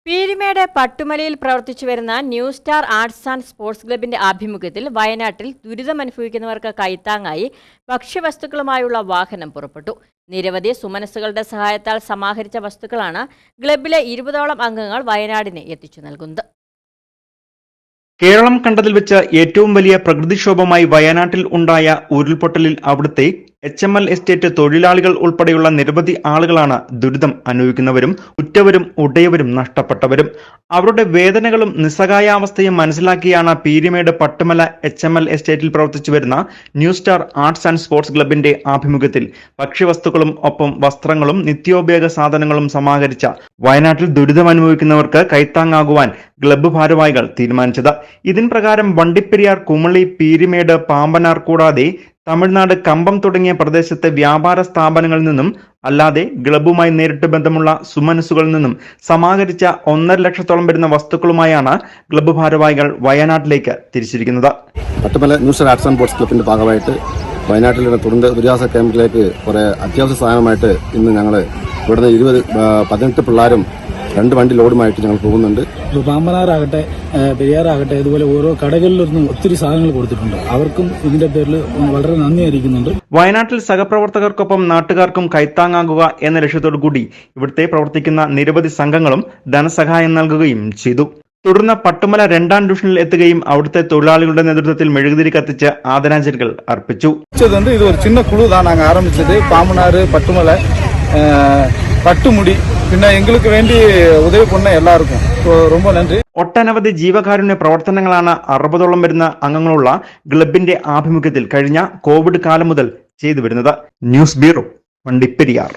പീരുമേട് പട്ടുമലയിൽ പ്രവർത്തിച്ചു വരുന്ന new star arts and sports ക്ലബിന്റെ ആഭിമുഖ്യത്തിൽ വയനാട്ടിൽ ദുരിതമനുഭവിക്കുന്നവർക്ക് കൈത്താങ്ങായി ഭക്ഷ്യവസ്തുക്കളുമായുള്ള വാഹനം പുറപ്പെട്ടു. നിരവധി സുമനസ്സുകളുടെ സഹായത്താൽ സമാഹരിച്ച വസ്തുക്കളാണ് ക്ലബിലെ 20ഓളം അംഗങ്ങൾ വയനാടിന് എത്തിച്ചു നൽകുന്നത്. കേരളം കണ്ടതിൽ വെച്ച് ഏറ്റവും വലിയ പ്രകൃതിക്ഷോഭമായി വയനാട്ടിൽ ഉണ്ടായ ഉരുൾപൊട്ടലിൽ അവിടുത്തെ HML എസ്റ്റേറ്റ് തൊഴിലാളികൾ ഉൾപ്പെടെയുള്ള നിരവധി ആളുകളാണ് ദുരിതം അനുഭവിക്കുന്നവരും ഉറ്റവരും ഉടയവരും നഷ്ടപ്പെട്ടവരും. അവരുടെ വേദനകളും നിസ്സഹായാവസ്ഥയും മനസ്സിലാക്കിയാണ് പീരുമേട് പട്ടുമല HML എസ്റ്റേറ്റിൽ പ്രവർത്തിച്ചു വരുന്ന new star arts and sports ക്ലബിന്റെ ആഭിമുഖ്യത്തിൽ ഭക്ഷ്യവസ്തുക്കളും ഒപ്പം വസ്ത്രങ്ങളും നിത്യോപയോഗ സാധനങ്ങളും സമാഹരിച്ച വയനാട്ടിൽ ദുരിതം അനുഭവിക്കുന്നവർക്ക് കൈത്താങ്ങാകുവാൻ ക്ലബ്ബ് ഭാരവാഹികൾ തീരുമാനിച്ചത്. ഇതിൻ പ്രകാരം വണ്ടിപ്പെരിയാർ, കുമളി, പീരുമേട്, പാമ്പനാർ കൂടാതെ തമിഴ്നാട്, കമ്പം തുടങ്ങിയ പ്രദേശത്തെ വ്യാപാര സ്ഥാപനങ്ങളിൽ നിന്നും അല്ലാതെ ക്ലബ്ബുമായി നേരിട്ട് ബന്ധമുള്ള സുമനസ്സുകളിൽ നിന്നും സമാഹരിച്ച 1.5 ലക്ഷത്തോളം വരുന്ന വസ്തുക്കളുമായാണ് ക്ലബ്ബ് ഭാരവാഹികൾ വയനാട്ടിലേക്ക് തിരിച്ചിരിക്കുന്നത്. Pattumala new star arts and sports ക്ലബിന്റെ ഭാഗമായിട്ട് വയനാട്ടിലെ ദുരിതാശ്വാസ ക്യാമ്പിലേക്ക് കുറെ അത്യാവശ്യ സാധനമായിട്ട് ഇന്ന് ഞങ്ങൾ ഇവിടുന്ന് 18 പിള്ളേരും 2 വണ്ടി ലോഡുമായിട്ട് ഞങ്ങൾ പോകുന്നുണ്ട്. പാമ്പനാറാകട്ടെ, പെരിയാറാകട്ടെ, ഇതുപോലെ ഓരോ കടകളിലൊന്നും ഒത്തിരി സാധനങ്ങൾ കൊടുത്തിട്ടുണ്ട്. അവർക്കും ഇതിന്റെ പേരിൽ വളരെ നന്ദി അറിയിക്കുന്നുണ്ട്. വയനാട്ടിൽ സഹപ്രവർത്തകർക്കൊപ്പം നാട്ടുകാർക്കും കൈത്താങ്ങാകുക എന്ന ലക്ഷ്യത്തോടു കൂടി ഇവിടുത്തെ പ്രവർത്തിക്കുന്ന നിരവധി സംഘങ്ങളും ധനസഹായം നൽകുകയും ചെയ്തു. തുടർന്ന് പട്ടുമല 2ാം ഡിവിഷനിൽ എത്തുകയും അവിടുത്തെ തൊഴിലാളികളുടെ നേതൃത്വത്തിൽ മെഴുകുതിരി കത്തിച്ച് ആദരാഞ്ജലികൾ അർപ്പിച്ചു. ഇത് ഒരു ചിന്ന കുഴു தான் நாங்க ஆரம்பிச்சது. பாம்பனாறு, பட்டுமல, പട്ടുമുടി, പിന്നെ എങ്ങൾക്ക് വേണ്ടി ഉദവി பண்ண എല്ലാവർക്കും ரொம்ப നന്ദി. ഒട്ടനവധി ജീവകാരുണ്യ പ്രവർത്തനങ്ങളാണ് 60ഓളം വരുന്ന അംഗങ്ങളുള്ള ക്ലബിന്റെ ആഭിമുഖ്യത്തിൽ കഴിഞ്ഞ കോവിഡ് കാലം മുതൽ ചെയ്തു വരുന്നത്. News bureau, Vandiperiyar.